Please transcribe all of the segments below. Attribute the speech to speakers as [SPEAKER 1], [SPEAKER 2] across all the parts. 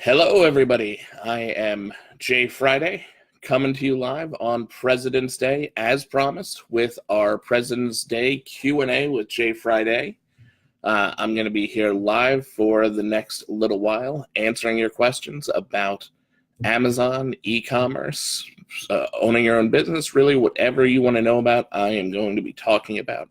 [SPEAKER 1] Hello, everybody. I am Jay Friday, coming to you live on President's Day, as promised, with our President's Day Q&A with Jay Friday. I'm going to be here live for the next little while, answering your questions about Amazon, e-commerce, owning your own business, really whatever you want to know about, I am going to be talking about.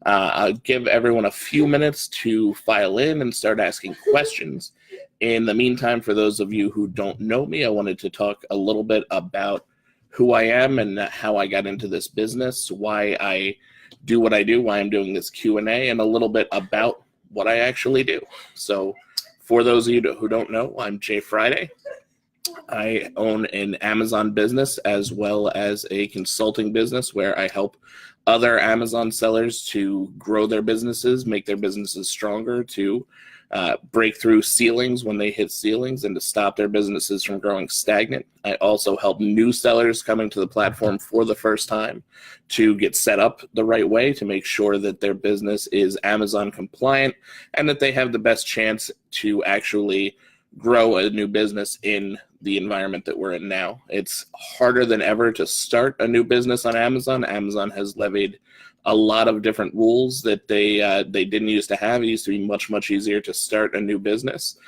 [SPEAKER 1] I'll give everyone a few minutes to file in and start asking questions. In the meantime, for those of you who don't know me, I wanted to talk a little bit about who I am and how I got into this business, why I do what I do, why I'm doing this Q&A, and a little bit about what I actually do. So for those of you who don't know, I'm Jay Friday. I own an Amazon business as well as a consulting business where I help other Amazon sellers to grow their businesses, make their businesses stronger, to break through ceilings when they hit ceilings, and to stop their businesses from growing stagnant. I also help new sellers coming to the platform for the first time to get set up the right way to make sure that their business is Amazon compliant and that they have the best chance to actually grow a new business in the environment that we're in now. It's harder than ever to start a new business on Amazon. Amazon has levied a lot of different rules that they didn't used to have. It used to be much, much easier to start a new business.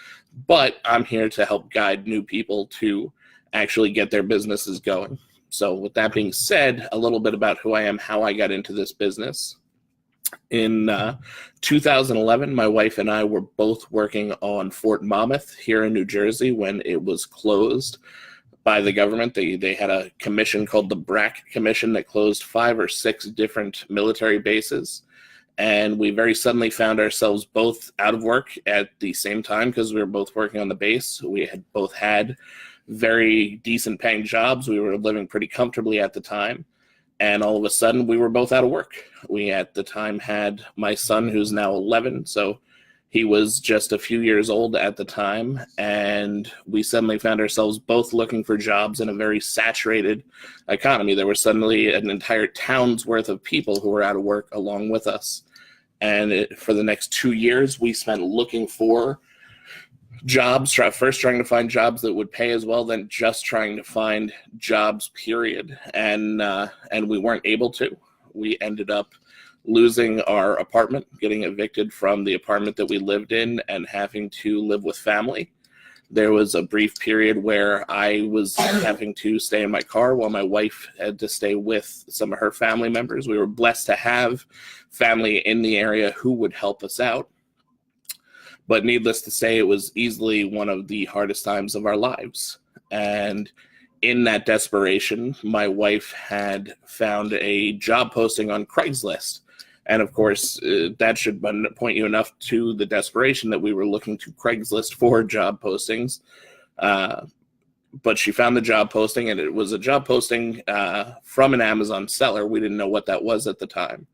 [SPEAKER 1] But I'm here to help guide new people to actually get their businesses going. So with that being said, a little bit about who I am, how I got into this business. In 2011, my wife and I were both working on Fort Monmouth here in New Jersey when it was closed by the government. They had a commission called the BRAC Commission that closed 5 or 6 different military bases. And we very suddenly found ourselves both out of work at the same time because we were both working on the base. We had both had very decent paying jobs. We were living pretty comfortably at the time. And all of a sudden, we were both out of work. We, at the time, had my son, who's now 11, so he was just a few years old at the time, and we suddenly found ourselves both looking for jobs in a very saturated economy. There was suddenly an entire town's worth of people who were out of work along with us. And for the next 2 years, we spent looking for jobs, first trying to find jobs that would pay as well, then just trying to find jobs, period. And we weren't able to. We ended up losing our apartment, getting evicted from the apartment that we lived in and having to live with family. There was a brief period where I was having to stay in my car while my wife had to stay with some of her family members. We were blessed to have family in the area who would help us out. But needless to say, it was easily one of the hardest times of our lives. And in that desperation, my wife had found a job posting on Craigslist. And of course, that should point you enough to the desperation that we were looking to Craigslist for job postings. But she found the job posting, and it was a job posting from an Amazon seller. We didn't know what that was at the time.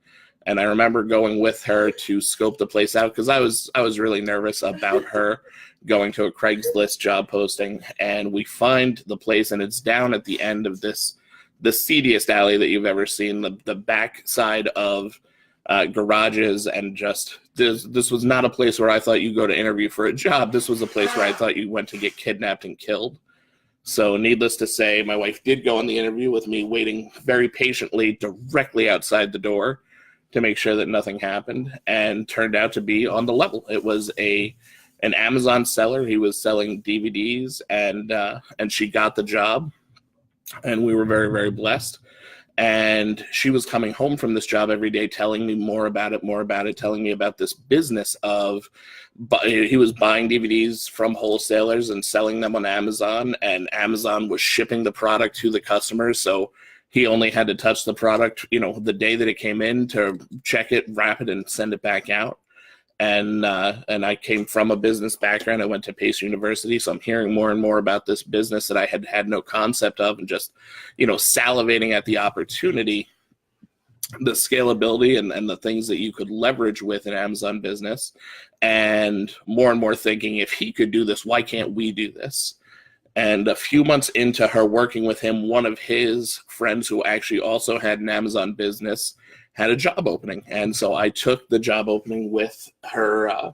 [SPEAKER 1] And I remember going with her to scope the place out because I was really nervous about her going to a Craigslist job posting. And we find the place, and it's down at the end of the seediest alley that you've ever seen, the back side of garages, and just this was not a place where I thought you go to interview for a job. This was a place where I thought you went to get kidnapped and killed. So needless to say, my wife did go on the interview with me, waiting very patiently directly outside the door to make sure that nothing happened, and turned out to be on the level. It was an Amazon seller. He was selling DVDs, and she got the job, and we were very, very blessed. And she was coming home from this job every day telling me more about it, telling me about this business of, he was buying DVDs from wholesalers and selling them on Amazon, and Amazon was shipping the product to the customers. So he only had to touch the product, the day that it came in to check it, wrap it, and send it back out. And I came from a business background. I went to Pace University, so I'm hearing more and more about this business that I had no concept of, and just, salivating at the opportunity, the scalability and the things that you could leverage with an Amazon business, and more thinking, if he could do this, why can't we do this? And a few months into her working with him, one of his friends who actually also had an Amazon business had a job opening. And so I took the job opening with her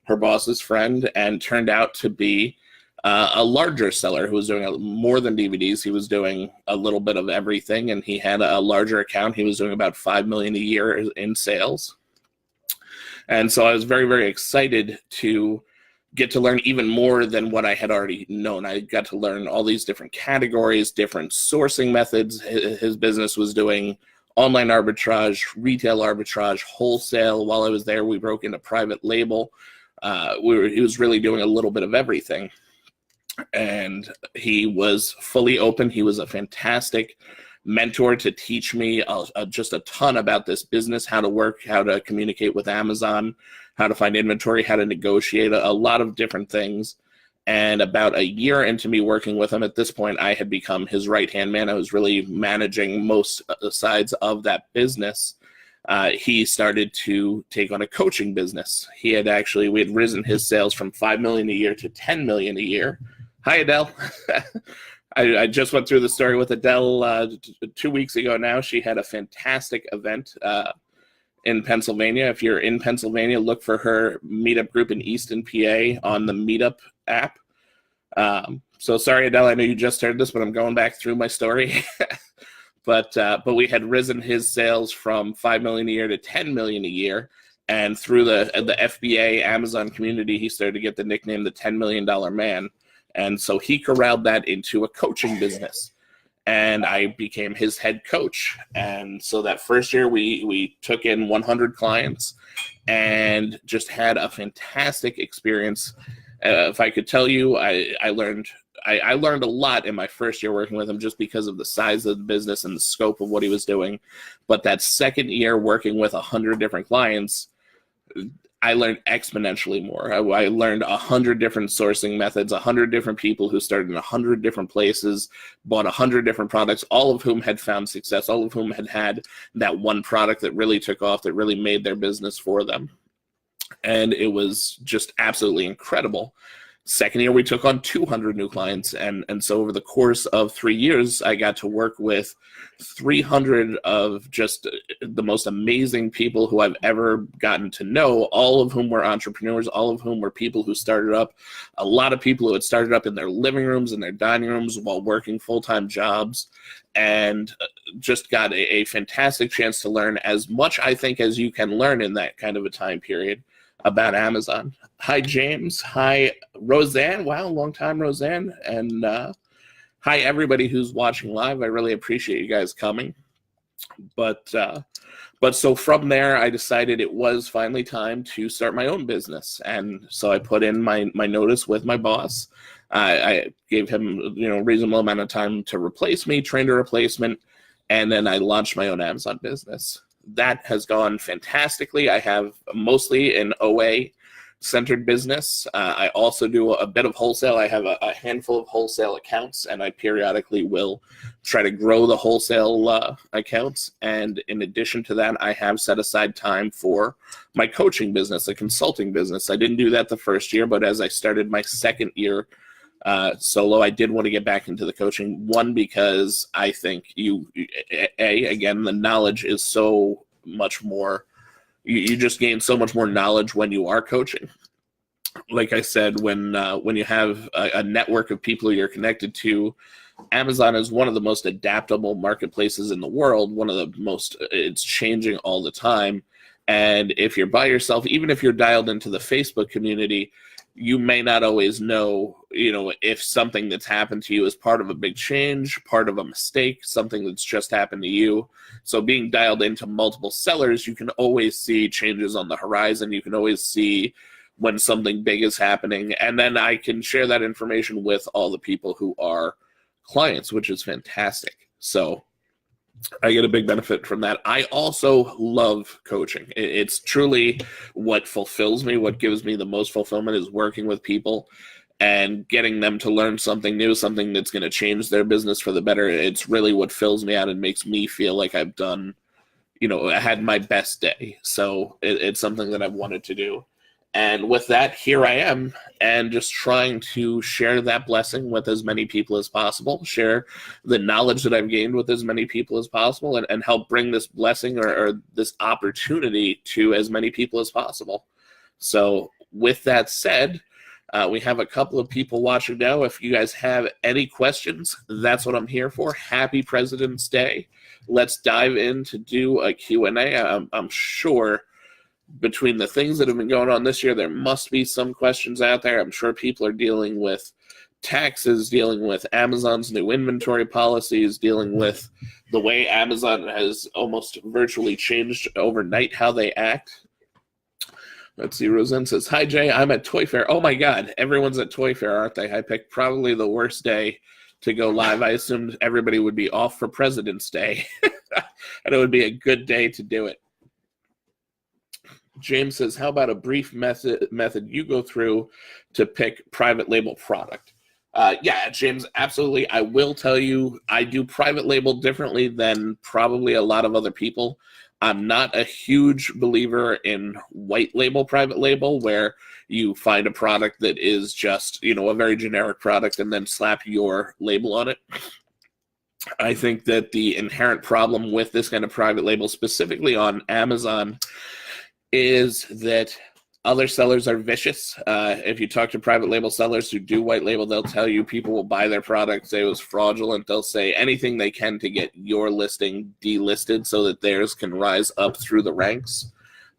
[SPEAKER 1] boss's friend, and turned out to be a larger seller who was doing more than DVDs. He was doing a little bit of everything, and he had a larger account. He was doing about $5 million a year in sales. And so I was very, very excited to get to learn even more than what I had already known. I got to learn all these different categories, different sourcing methods. His business was doing online arbitrage, retail arbitrage, wholesale. While I was there, we broke into private label. He was really doing a little bit of everything. And he was fully open. He was a fantastic mentor to teach me just a ton about this business, how to work, how to communicate with Amazon, how to find inventory, how to negotiate, a lot of different things. And about a year into me working with him, at this point, I had become his right-hand man. I was really managing most sides of that business. He started to take on a coaching business. We had risen his sales from $5 million a year to $10 million a year. Hi, Adele. I just went through the story with Adele 2 weeks ago now. She had a fantastic event in Pennsylvania. If you're in Pennsylvania, look for her meetup group in Easton, PA on the Meetup app. So sorry, Adele, I know you just heard this, but I'm going back through my story. But we had risen his sales from $5 million a year to $10 million a year. And through the FBA Amazon community, he started to get the nickname the $10 Million Man. And so he corralled that into a coaching business, and I became his head coach. And so that first year we took in 100 clients and just had a fantastic experience. If I could tell you, I learned a lot in my first year working with him, just because of the size of the business and the scope of what he was doing. But that second year working with 100 different clients, I learned exponentially more. I learned 100 different sourcing methods, 100 different people who started in 100 different places, bought 100 different products, all of whom had found success, all of whom had that one product that really took off, that really made their business for them. And it was just absolutely incredible. Second year, we took on 200 new clients. And so over the course of 3 years, I got to work with 300 of just the most amazing people who I've ever gotten to know, all of whom were entrepreneurs, all of whom were people who started up, a lot of people who had started up in their living rooms and their dining rooms while working full-time jobs, and just got a fantastic chance to learn as much, I think, as you can learn in that kind of a time period about Amazon. Hi, James. Hi, Roseanne. Wow, long time, Roseanne. And hi, everybody who's watching live. I really appreciate you guys coming. But so from there, I decided it was finally time to start my own business. And so I put in my notice with my boss. I gave him a reasonable amount of time to replace me, trained a replacement, and then I launched my own Amazon business. That has gone fantastically. I have mostly an OA-centered business. I also do a bit of wholesale. I have a handful of wholesale accounts, and I periodically will try to grow the wholesale accounts. And in addition to that, I have set aside time for my coaching business, a consulting business. I didn't do that the first year, but as I started my second year solo, I did want to get back into the coaching. One, because I think again, the knowledge is so much more, you just gain so much more knowledge when you are coaching. Like I said, when you have a network of people you're connected to, Amazon is one of the most adaptable marketplaces in the world. It's changing all the time. And if you're by yourself, even if you're dialed into the Facebook community, you may not always know, if something that's happened to you is part of a big change, part of a mistake, something that's just happened to you. So being dialed into multiple sellers, you can always see changes on the horizon. You can always see when something big is happening. And then I can share that information with all the people who are clients, which is fantastic. So I get a big benefit from that. I also love coaching. It's truly what fulfills me. What gives me the most fulfillment is working with people and getting them to learn something new, something that's going to change their business for the better. It's really what fills me out and makes me feel like I've done, I had my best day. So it's something that I've wanted to do. And with that, here I am, and just trying to share that blessing with as many people as possible, share the knowledge that I've gained with as many people as possible, and help bring this blessing or this opportunity to as many people as possible. So with that said, We have a couple of people watching now. If you guys have any questions, that's what I'm here for. Happy President's Day. Let's dive in to do a Q&A. I'm sure between the things that have been going on this year, there must be some questions out there. I'm sure people are dealing with taxes, dealing with Amazon's new inventory policies, dealing with the way Amazon has almost virtually changed overnight how they act. Let's see, Roseanne says, hi, Jay, I'm at Toy Fair. Oh, my God, everyone's at Toy Fair, aren't they? I picked probably the worst day to go live. I assumed everybody would be off for President's Day, and it would be a good day to do it. James says, how about a brief method you go through to pick private label product? Yeah, James, absolutely. I will tell you, I do private label differently than probably a lot of other people. I'm not a huge believer in white label private label, where you find a product that is just, a very generic product and then slap your label on it. I think that the inherent problem with this kind of private label, specifically on Amazon, is that other sellers are vicious. If you talk to private label sellers who do white label, they'll tell you people will buy their product, say it was fraudulent. They'll say anything they can to get your listing delisted so that theirs can rise up through the ranks.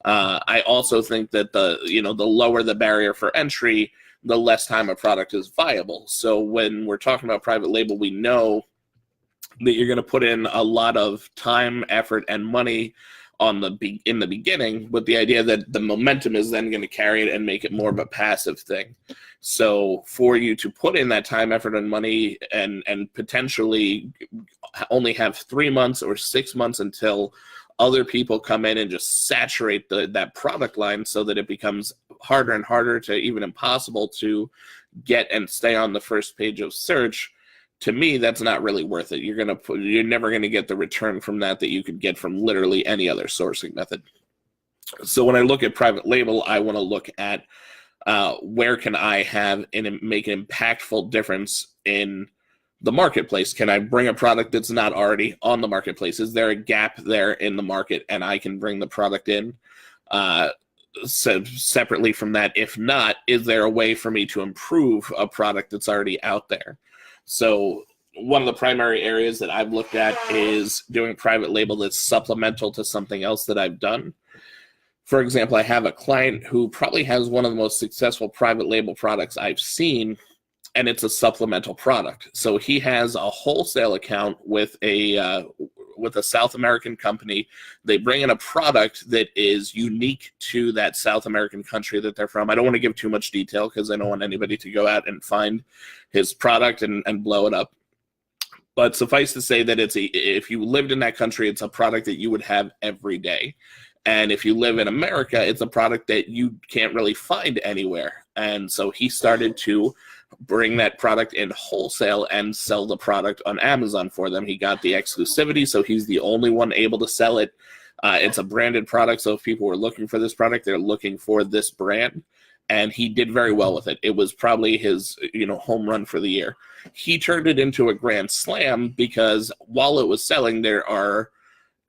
[SPEAKER 1] I also think that the lower the barrier for entry, the less time a product is viable. So when we're talking about private label, we know that you're going to put in a lot of time, effort, and money in the beginning, with the idea that the momentum is then going to carry it and make it more of a passive thing. So for you to put in that time, effort, and money and potentially only have 3 months or 6 months until other people come in and just saturate that product line so that it becomes harder and harder to even impossible to get and stay on the first page of search, to me, that's not really worth it. You're never going to get the return from that you could get from literally any other sourcing method. So when I look at private label, I want to look at where can I make an impactful difference in the marketplace. Can I bring a product that's not already on the marketplace? Is there a gap there in the market and I can bring the product in? So separately from that, if not, is there a way for me to improve a product that's already out there? So one of the primary areas that I've looked at is doing private label that's supplemental to something else that I've done. For example, I have a client who probably has one of the most successful private label products I've seen, and it's a supplemental product. So he has a wholesale account with a South American company. They bring in a product that is unique to that South American country that they're from. I don't want to give too much detail because I don't want anybody to go out and find his product and blow it up. But suffice to say that if you lived in that country, it's a product that you would have every day. And if you live in America, it's a product that you can't really find anywhere. And so he started to bring that product in wholesale and sell the product on Amazon for them. He got the exclusivity, so he's the only one able to sell it. It's a branded product, so if people were looking for this product, they're looking for this brand. And he did very well with it. It was probably his, home run for the year. He turned it into a grand slam because while it was selling, there are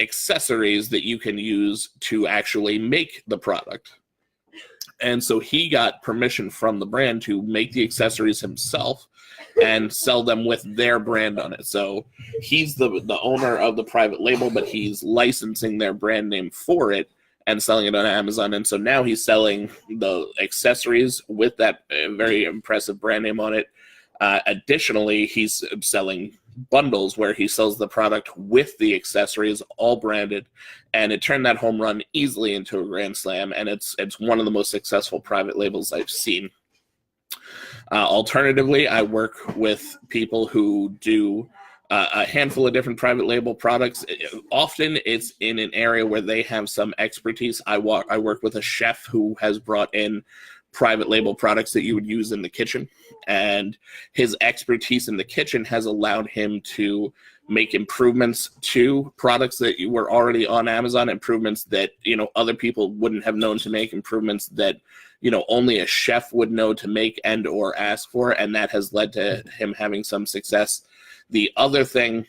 [SPEAKER 1] accessories that you can use to actually make the product. And so he got permission from the brand to make the accessories himself and sell them with their brand on it. So he's the owner of the private label, but he's licensing their brand name for it and selling it on Amazon. And so now he's selling the accessories with that very impressive brand name on it. Additionally, he's selling bundles where he sells the product with the accessories, all branded, and it turned that home run easily into a grand slam, and it's one of the most successful private labels I've seen. Alternatively, I work with people who do a handful of different private label products. Often it's in an area where they have some expertise. I work with a chef who has brought in private label products that you would use in the kitchen, and his expertise in the kitchen has allowed him to make improvements to products that were already on Amazon, improvements that other people wouldn't have known to make, improvements that only a chef would know to make and or ask for, and that has led to him having some success. The other thing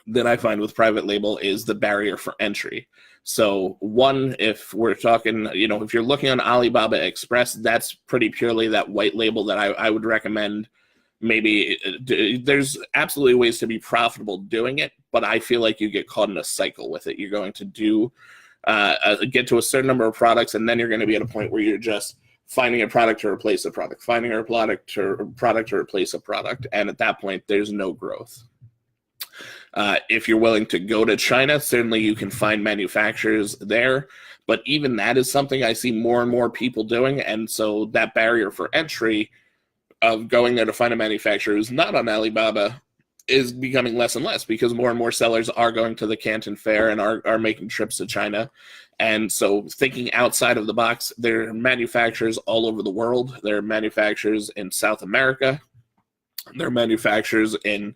[SPEAKER 1] that I find with private label is the barrier for entry. So one, if we're talking, if you're looking on Alibaba Express, that's pretty purely that white label that I would recommend. Maybe there's absolutely ways to be profitable doing it, but I feel like you get caught in a cycle with it. You're going to get to a certain number of products, and then you're going to be at a point where you're just finding a product to replace a product, finding a product to replace a product, and at that point, there's no growth. If you're willing to go to China, certainly you can find manufacturers there, but even that is something I see more and more people doing, and so that barrier for entry of going there to find a manufacturer who's not on Alibaba is becoming less and less, because more and more sellers are going to the Canton Fair and are making trips to China. And so thinking outside of the box, there are manufacturers all over the world. There are manufacturers in South America. There are manufacturers in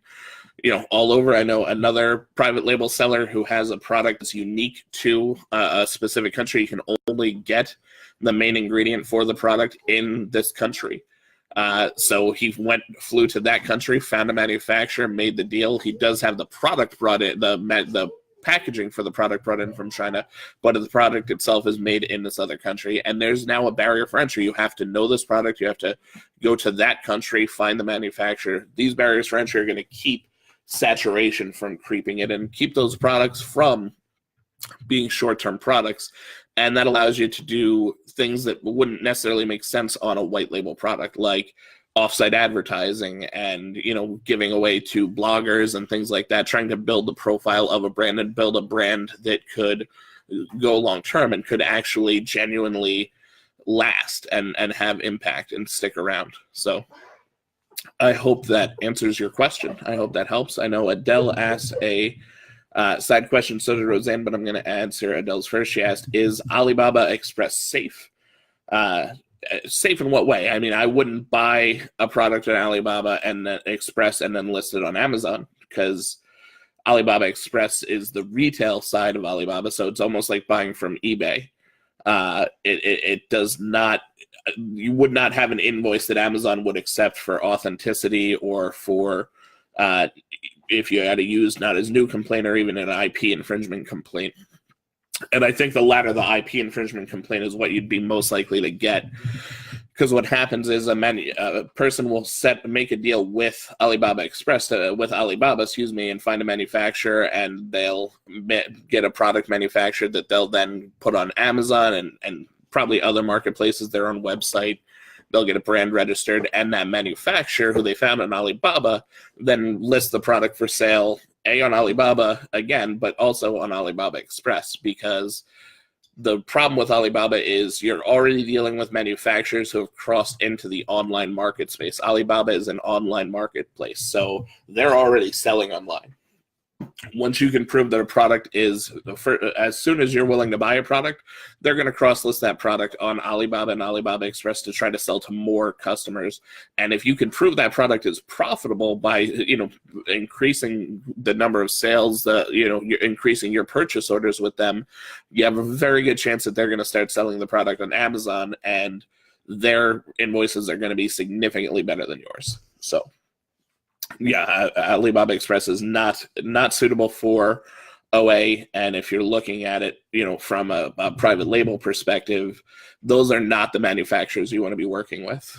[SPEAKER 1] all over. I know another private label seller who has a product that's unique to a specific country. You can only get the main ingredient for the product in this country. So he flew to that country, found a manufacturer, made the deal. He does have the product brought in, the packaging for the product brought in from China, but the product itself is made in this other country. And there's now a barrier for entry. You have to know this product. You have to go to that country, find the manufacturer. These barriers for entry are going to keep saturation from creeping in and keep those products from being short-term products. And that allows you to do things that wouldn't necessarily make sense on a white label product, like offsite advertising and, giving away to bloggers and things like that, trying to build the profile of a brand and build a brand that could go long-term and could actually genuinely last and have impact and stick around. So I hope that answers your question. I hope that helps. I know Adele asked a side question, so did Roseanne, but I'm going to answer Adele's first. She asked, is Alibaba Express safe? Safe in what way? I mean, I wouldn't buy a product on Alibaba and then Express and then list it on Amazon, because Alibaba Express is the retail side of Alibaba, so it's almost like buying from eBay. It does not, you would not have an invoice that Amazon would accept for authenticity or for if you had a used not as new complaint or even an IP infringement complaint. And I think the latter, the IP infringement complaint, is what you'd be most likely to get, because what happens is a person will make a deal with Alibaba Express, with Alibaba, and find a manufacturer, and they'll get a product manufactured that they'll then put on Amazon and probably other marketplaces, their own website. They'll get a brand registered, and that manufacturer who they found on Alibaba then lists the product for sale, on Alibaba again, but also on Alibaba Express, because the problem with Alibaba is you're already dealing with manufacturers who have crossed into the online market space. Alibaba is an online marketplace, so they're already selling online. Once you can prove that a product is, as soon as you're willing to buy a product, they're going to cross-list that product on Alibaba and Alibaba Express to try to sell to more customers. And if you can prove that product is profitable by, increasing the number of sales, you're increasing your purchase orders with them, you have a very good chance that they're going to start selling the product on Amazon, and their invoices are going to be significantly better than yours. So yeah, Alibaba Express is not suitable for OA, and if you're looking at it, from a private label perspective, those are not the manufacturers you want to be working with.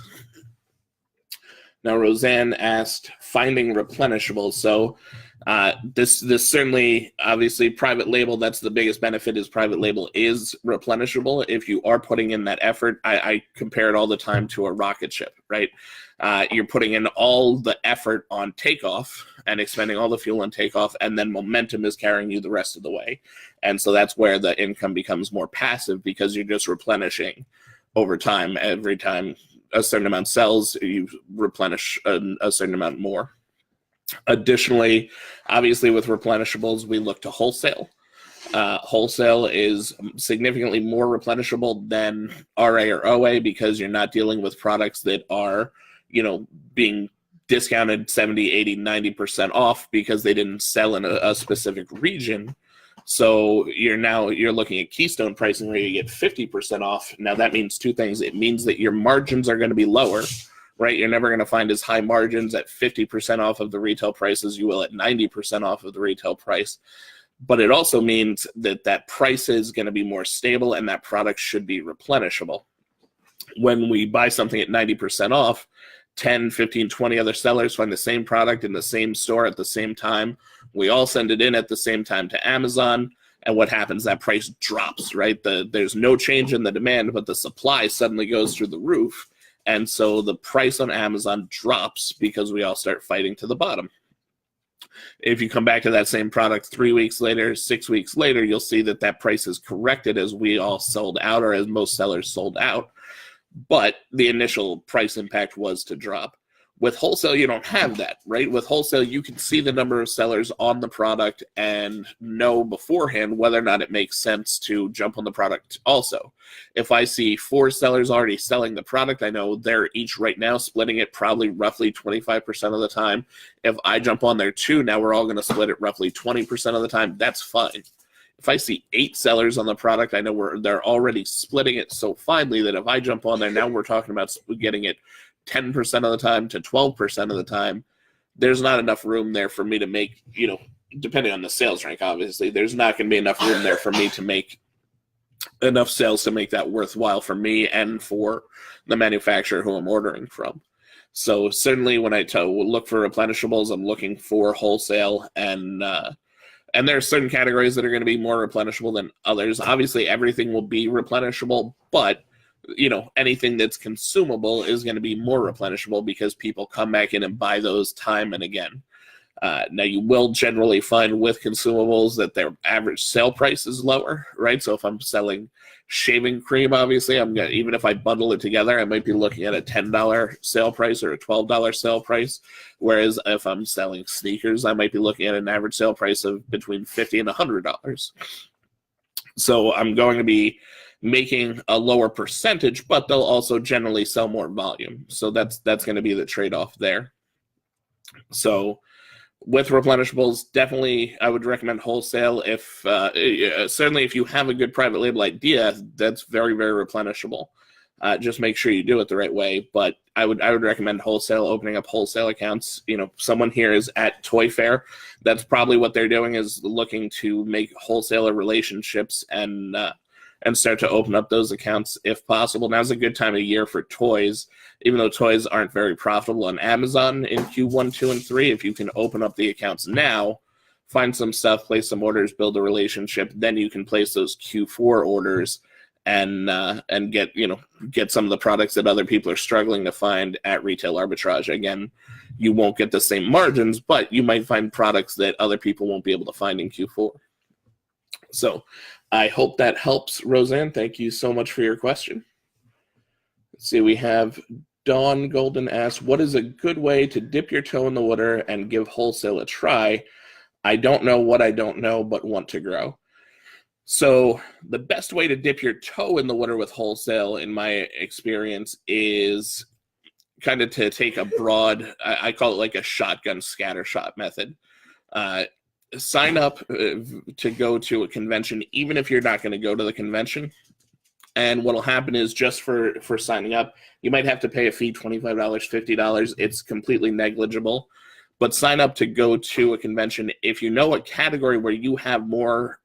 [SPEAKER 1] Now, Roseanne asked, finding replenishables. So this certainly, obviously, private label, that's the biggest benefit, is private label is replenishable. If you are putting in that effort, I compare it all the time to a rocket ship, right? You're putting in all the effort on takeoff and expending all the fuel on takeoff, and then momentum is carrying you the rest of the way. And so that's where the income becomes more passive, because you're just replenishing over time. Every time a certain amount sells, you replenish a certain amount more. Additionally, obviously with replenishables, we look to wholesale. Wholesale is significantly more replenishable than RA or OA, because you're not dealing with products that are, being discounted 70, 80, 90% off because they didn't sell in a specific region. So you're looking at keystone pricing where you get 50% off. Now that means two things. It means that your margins are going to be lower, right? You're never going to find as high margins at 50% off of the retail price as you will at 90% off of the retail price. but it also means that that price is going to be more stable and that product should be replenishable. When we buy something at 90% off, 10, 15, 20 other sellers find the same product in the same store at the same time. We all send it in at the same time to Amazon. And what happens? That price drops, right? There's no change in the demand, but the supply suddenly goes through the roof. And so the price on Amazon drops because we all start fighting to the bottom. If you come back to that same product 3 weeks later, 6 weeks later, you'll see that that price is corrected as we all sold out, or as most sellers sold out. But the initial price impact was to drop. With wholesale, you don't have that, right? With wholesale, you can see the number of sellers on the product and know beforehand whether or not it makes sense to jump on the product also. If I see 4 sellers already selling the product, I know they're each right now splitting it probably roughly 25% of the time. If I jump on there 2, now we're all going to split it roughly 20% of the time. That's fine. If I see 8 sellers on the product, I know they're already splitting it so finely that if I jump on there, now we're talking about getting it 10% of the time to 12% of the time. There's not enough room there for me to make, depending on the sales rank, obviously, there's not going to be enough room there for me to make enough sales to make that worthwhile for me and for the manufacturer who I'm ordering from. So certainly when I look for replenishables, I'm looking for wholesale, and there are certain categories that are going to be more replenishable than others. Obviously, everything will be replenishable, but anything that's consumable is going to be more replenishable because people come back in and buy those time and again. Now, you will generally find with consumables that their average sale price is lower, right? So if I'm selling shaving cream, obviously, even if I bundle it together, I might be looking at a $10 sale price or a $12 sale price. Whereas if I'm selling sneakers, I might be looking at an average sale price of between $50 and $100. So I'm going to be making a lower percentage, but they'll also generally sell more volume. So that's going to be the trade-off there. So with replenishables, definitely I would recommend wholesale. If certainly if you have a good private label idea, that's very, very replenishable. Just make sure you do it the right way. But I would recommend wholesale, opening up wholesale accounts. Someone here is at Toy Fair. That's probably what they're doing, is looking to make wholesaler relationships and start to open up those accounts if possible. Now's a good time of year for toys, even though toys aren't very profitable on Amazon in Q1, 2, and 3. If you can open up the accounts now, find some stuff, place some orders, build a relationship, then you can place those Q4 orders and get some of the products that other people are struggling to find at retail arbitrage. Again, you won't get the same margins, but you might find products that other people won't be able to find in Q4. So I hope that helps, Roseanne. Thank you so much for your question. Let's see, we have Dawn Golden asks, what is a good way to dip your toe in the water and give wholesale a try? I don't know what I don't know, but want to grow. So the best way to dip your toe in the water with wholesale, in my experience, is kind of to take a broad, I call it like a shotgun scatter shot method. Sign up to go to a convention, even if you're not going to go to the convention. And what will happen is, just for signing up, you might have to pay a fee, $25, $50. It's completely negligible. But sign up to go to a convention. If you know a category where you have more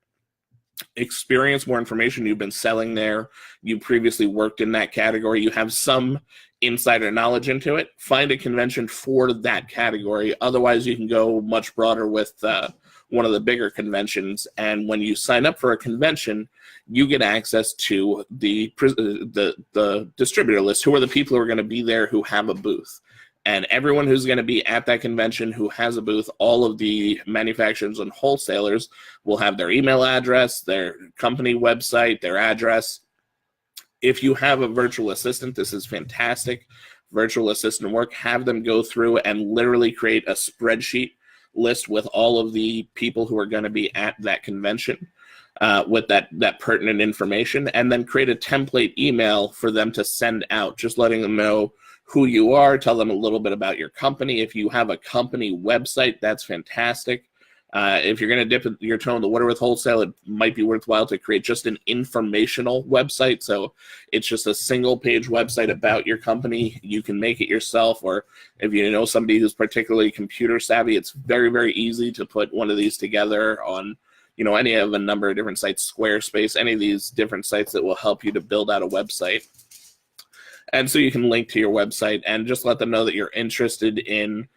[SPEAKER 1] experience, more information, you've been selling there, you previously worked in that category, you have some insider knowledge into it, find a convention for that category. Otherwise, you can go much broader with one of the bigger conventions. And when you sign up for a convention, you get access to the distributor list. Who are the people who are going to be there who have a booth? And everyone who's going to be at that convention who has a booth, all of the manufacturers and wholesalers will have their email address, their company website, their address. If you have a virtual assistant, this is fantastic. Virtual assistant work, have them go through and literally create a spreadsheet list with all of the people who are going to be at that convention with that pertinent information, and then create a template email for them to send out, just letting them know who you are, tell them a little bit about your company. If you have a company website, that's fantastic. If you're going to dip your toe in the water with wholesale, it might be worthwhile to create just an informational website. So it's just a single page website about your company. You can make it yourself, or if you know somebody who's particularly computer savvy, it's very, very easy to put one of these together on any of a number of different sites, Squarespace, any of these different sites that will help you to build out a website. And so you can link to your website and just let them know that you're interested in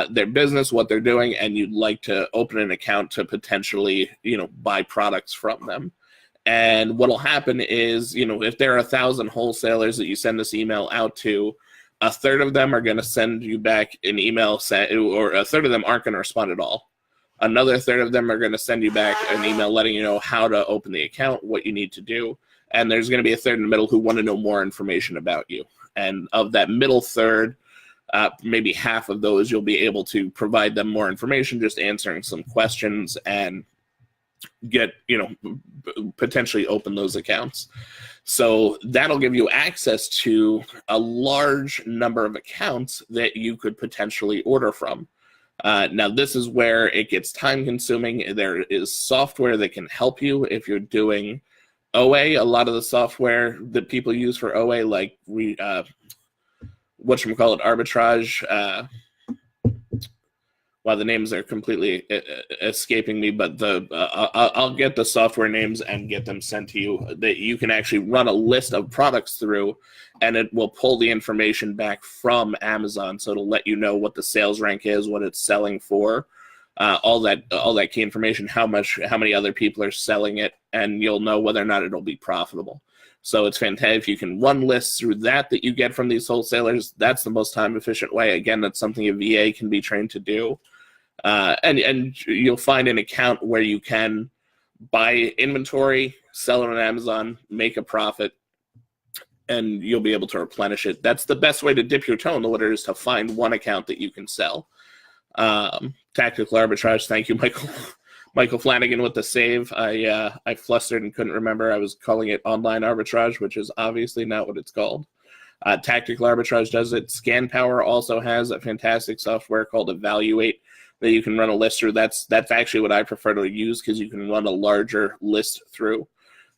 [SPEAKER 1] their business, what they're doing, and you'd like to open an account to potentially, buy products from them. And what'll happen is, if there are 1,000 wholesalers that you send this email out to, a third of them are going to send you back an email, or a third of them aren't going to respond at all. Another third of them are going to send you back an email letting you know how to open the account, what you need to do. And there's going to be a third in the middle who want to know more information about you. And of that middle third, maybe half of those you'll be able to provide them more information, just answering some questions and get, potentially open those accounts. So that'll give you access to a large number of accounts that you could potentially order from. Now, this is where it gets time consuming. There is software that can help you if you're doing OA. A lot of the software that people use for OA, like arbitrage. The names are completely escaping me, but I'll get the software names and get them sent to you, that you can actually run a list of products through, and it will pull the information back from Amazon. So it'll let you know what the sales rank is, what it's selling for, all that key information, how many other people are selling it, and you'll know whether or not it'll be profitable. So it's fantastic if you can run lists through that you get from these wholesalers. That's the most time efficient way. Again, that's something a VA can be trained to do. And you'll find an account where you can buy inventory, sell it on Amazon, make a profit, and you'll be able to replenish it. That's the best way to dip your toe in the water, is to find one account that you can sell. Tactical arbitrage. Thank you, Michael Flanagan, with the save. I flustered and couldn't remember. I was calling it online arbitrage, which is obviously not what it's called. Tactical arbitrage does it. ScanPower also has a fantastic software called Evaluate that you can run a list through. That's actually what I prefer to use, because you can run a larger list through.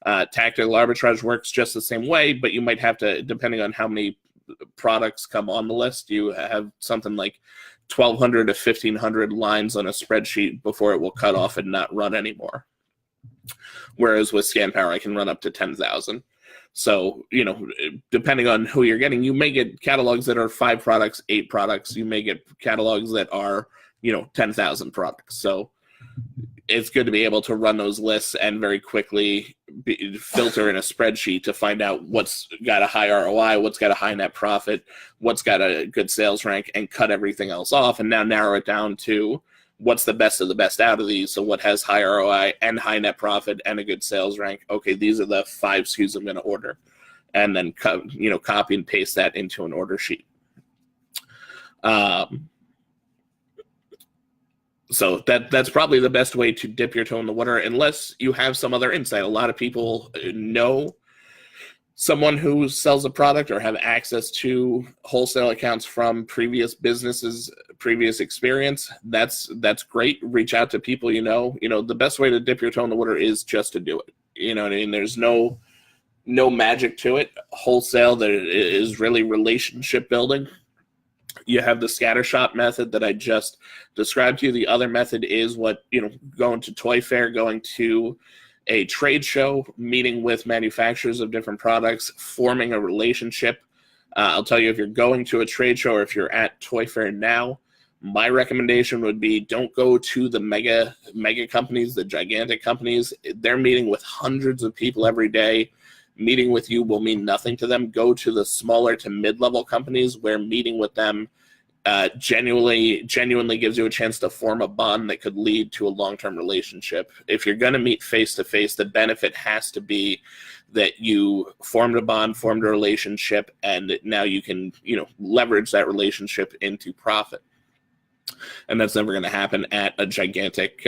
[SPEAKER 1] Tactical arbitrage works just the same way, but you might have to, depending on how many products come on the list, you have something like 1,200 to 1,500 lines on a spreadsheet before it will cut off and not run anymore. Whereas with ScanPower, I can run up to 10,000. So, depending on who you're getting, you may get catalogs that are 5 products, 8 products. You may get catalogs that are, 10,000 products. So it's good to be able to run those lists and very quickly filter in a spreadsheet to find out what's got a high ROI, what's got a high net profit, what's got a good sales rank, and cut everything else off, and now narrow it down to what's the best of the best out of these. So what has high ROI and high net profit and a good sales rank? Okay, these are the 5 SKUs I'm going to order, and then copy and paste that into an order sheet. So that's probably the best way to dip your toe in the water, unless you have some other insight. A lot of people know someone who sells a product or have access to wholesale accounts from previous businesses, previous experience. That's great. Reach out to people the best way to dip your toe in the water is just to do it. You know what I mean? There's no magic to it. Wholesale, that is really relationship building. You have the scattershot method that I just described to you. The other method is going to Toy Fair, going to a trade show, meeting with manufacturers of different products, forming a relationship. I'll tell you, if you're going to a trade show or if you're at Toy Fair now, my recommendation would be don't go to the mega companies, the gigantic companies. They're meeting with hundreds of people every day. Meeting with you will mean nothing to them. Go to the smaller to mid-level companies, where meeting with them genuinely gives you a chance to form a bond that could lead to a long-term relationship. If you're going to meet face-to-face, the benefit has to be that you formed a bond, formed a relationship, and now you can leverage that relationship into profit. And that's never going to happen at a gigantic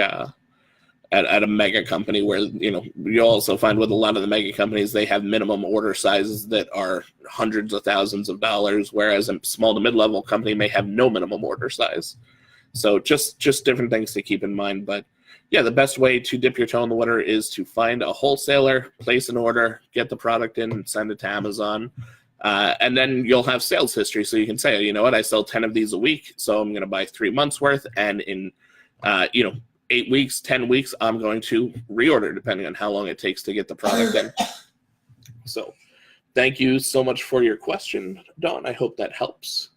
[SPEAKER 1] at a mega company, where you'll also find with a lot of the mega companies, they have minimum order sizes that are hundreds of thousands of dollars, whereas a small to mid-level company may have no minimum order size. So just different things to keep in mind. But yeah, the best way to dip your toe in the water is to find a wholesaler, place an order, get the product in, and send it to Amazon. And then you'll have sales history. So you can say, I sell 10 of these a week, so I'm going to buy 3 months worth. And in, 8 weeks, 10 weeks, I'm going to reorder depending on how long it takes to get the product in. So thank you so much for your question, Dawn. I hope that helps.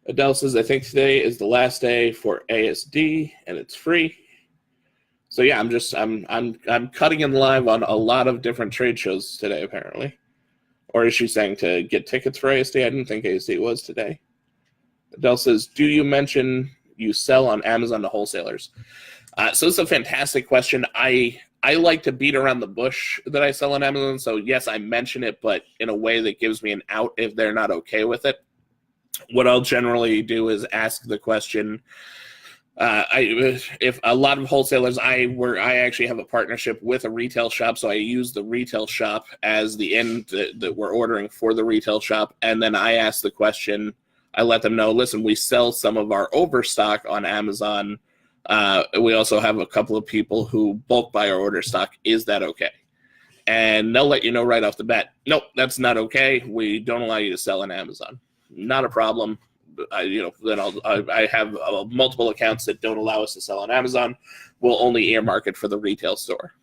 [SPEAKER 1] Adele says, I think today is the last day for ASD and it's free. So yeah, I'm cutting in live on a lot of different trade shows today, apparently. Or is she saying to get tickets for ASD? I didn't think ASD was today. Adele says, do you mention you sell on Amazon to wholesalers? So it's a fantastic question. I like to beat around the bush that I sell on Amazon. So yes, I mention it, but in a way that gives me an out if they're not okay with it. What I'll generally do is ask the question. If a lot of wholesalers, I actually have a partnership with a retail shop, so I use the retail shop as the end that we're ordering for the retail shop, and then I ask the question. I let them know, listen, we sell some of our overstock on Amazon. We also have a couple of people who bulk buy our order stock. Is that okay? And they'll let you know right off the bat, nope, that's not okay. We don't allow you to sell on Amazon. Not a problem. I have multiple accounts that don't allow us to sell on Amazon. We'll only earmark it for the retail store.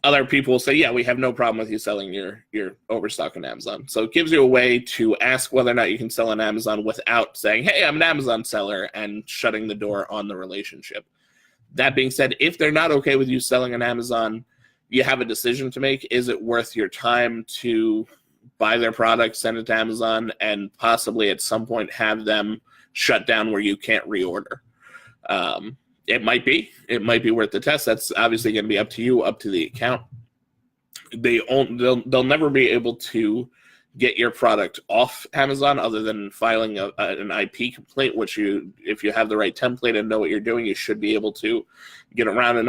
[SPEAKER 1] Other people will say, yeah, we have no problem with you selling your overstock on Amazon. So it gives you a way to ask whether or not you can sell on Amazon without saying, hey, I'm an Amazon seller, and shutting the door on the relationship. That being said, if they're not okay with you selling on Amazon, you have a decision to make. Is it worth your time to buy their product, send it to Amazon, and possibly at some point have them shut down where you can't reorder? It might be worth the test. That's obviously going to be up to you, up to the account. They'll never be able to get your product off Amazon other than filing an IP complaint, which if you have the right template and know what you're doing, you should be able to get around an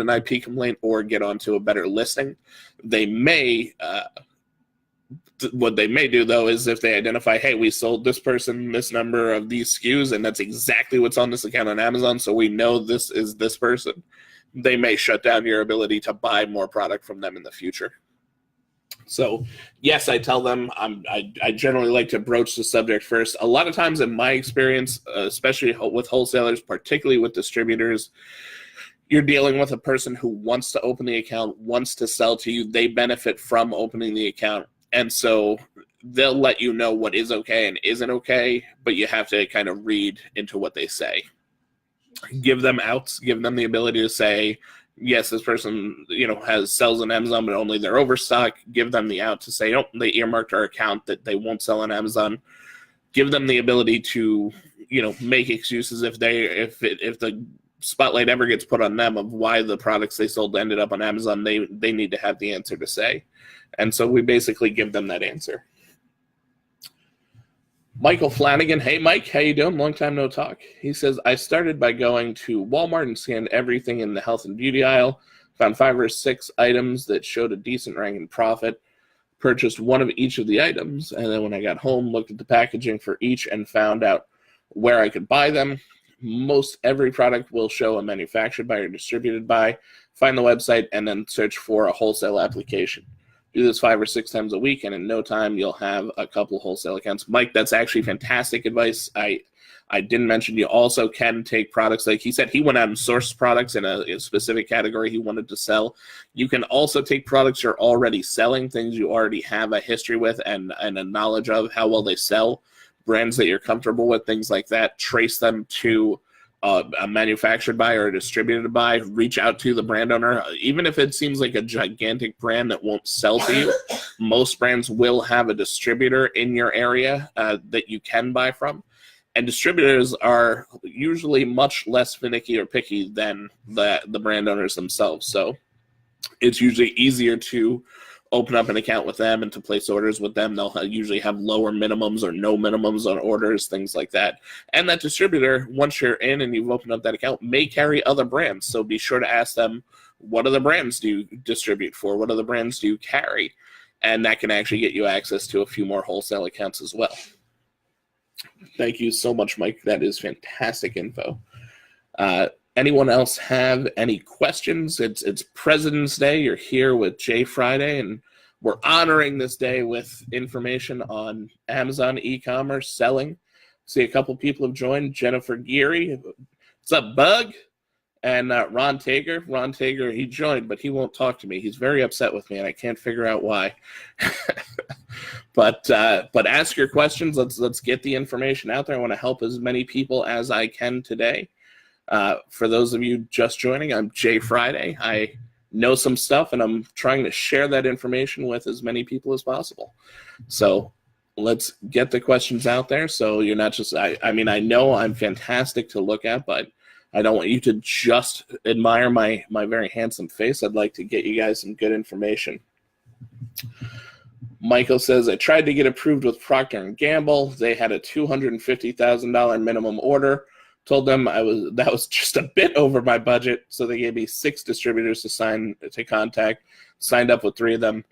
[SPEAKER 1] IP complaint or get onto a better listing. What they may do, though, is if they identify, hey, we sold this person this number of these SKUs, and that's exactly what's on this account on Amazon, so we know this is this person, they may shut down your ability to buy more product from them in the future. So, yes, I tell them, I generally like to broach the subject first. A lot of times in my experience, especially with wholesalers, particularly with distributors, you're dealing with a person who wants to open the account, wants to sell to you. They benefit from opening the account. And so they'll let you know what is okay and isn't okay, but you have to kind of read into what they say. Give them outs, give them the ability to say, yes, this person, sells on Amazon, but only their overstock. Give them the out to say, oh, they earmarked our account that they won't sell on Amazon. Give them the ability to, make excuses if the spotlight ever gets put on them of why the products they sold ended up on Amazon. They need to have the answer to say. And so we basically give them that answer. Michael Flanagan. Hey, Mike. How you doing? Long time no talk. He says, I started by going to Walmart and scanned everything in the health and beauty aisle. Found 5 or 6 items that showed a decent rank in profit. Purchased one of each of the items. And then when I got home, looked at the packaging for each and found out where I could buy them. Most every product will show a manufactured by or distributed by. Find the website and then search for a wholesale application. Do this 5 or 6 times a week, and in no time you'll have a couple wholesale accounts. Mike, that's actually fantastic advice. I didn't mention you also can take products. Like he said, he went out and sourced products in a specific category he wanted to sell. You can also take products you're already selling, things you already have a history with and a knowledge of how well they sell, brands that you're comfortable with, things like that. Trace them to a manufactured by or a distributed by. Reach out to the brand owner. Even if it seems like a gigantic brand that won't sell to you, most brands will have a distributor in your area that you can buy from. And distributors are usually much less finicky or picky than the brand owners themselves. So it's usually easier to open up an account with them and to place orders with them. They'll usually have lower minimums or no minimums on orders, things like that. And that distributor, once you're in and you've opened up that account, may carry other brands. So be sure to ask them, what other brands do you distribute for? What other brands do you carry? And that can actually get you access to a few more wholesale accounts as well. Thank you so much, Mike. That is fantastic info. Anyone else have any questions? It's President's Day. You're here with Jay Friday, and we're honoring this day with information on Amazon e-commerce selling. See, a couple people have joined. Jennifer Geary What's up, Bug? And Ron Tager, he joined, but he won't talk to me. He's very upset with me, and I can't figure out why. But ask your questions. Let's get the information out there. I want to help as many people as I can today. For those of you just joining, I'm Jay Friday. I know some stuff, and I'm trying to share that information with as many people as possible. So let's get the questions out there. So you're not just, I mean, I know I'm fantastic to look at, but I don't want you to just admire my very handsome face. I'd like to get you guys some good information. Michael says, I tried to get approved with Procter & Gamble. They had a $250,000 minimum order. Told them that was just a bit over my budget, so they gave me 6 distributors to contact. Signed up with 3 of them.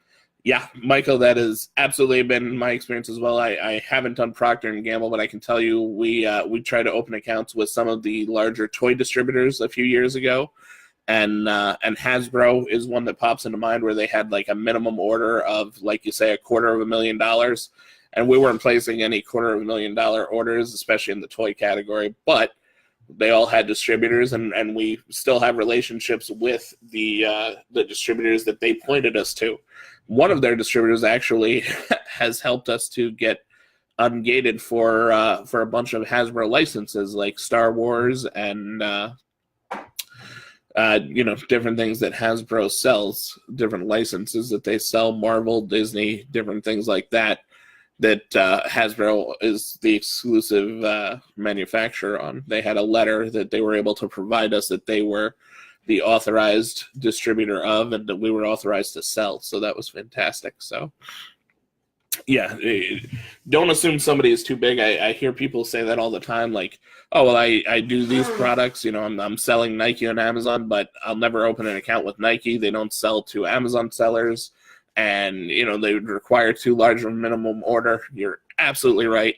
[SPEAKER 1] Yeah, Michael, that has absolutely been my experience as well. I haven't done Procter & Gamble, but I can tell you we tried to open accounts with some of the larger toy distributors a few years ago, and Hasbro is one that pops into mind where they had like a minimum order of, like you say, $250,000, and we weren't placing any $250,000 orders, especially in the toy category, but they all had distributors, and we still have relationships with the distributors that they pointed us to. One of their distributors actually has helped us to get ungated for a bunch of Hasbro licenses like Star Wars and different things that Hasbro sells, different licenses that they sell, Marvel, Disney, different things like that. That Hasbro is the exclusive manufacturer on. They had a letter that they were able to provide us that they were the authorized distributor of, and that we were authorized to sell. So that was fantastic. So yeah, don't assume somebody is too big. I hear people say that all the time, like, oh, well, I do these products, I'm selling Nike on Amazon, but I'll never open an account with Nike. They don't sell to Amazon sellers, and they would require too large of a minimum order. You're absolutely right.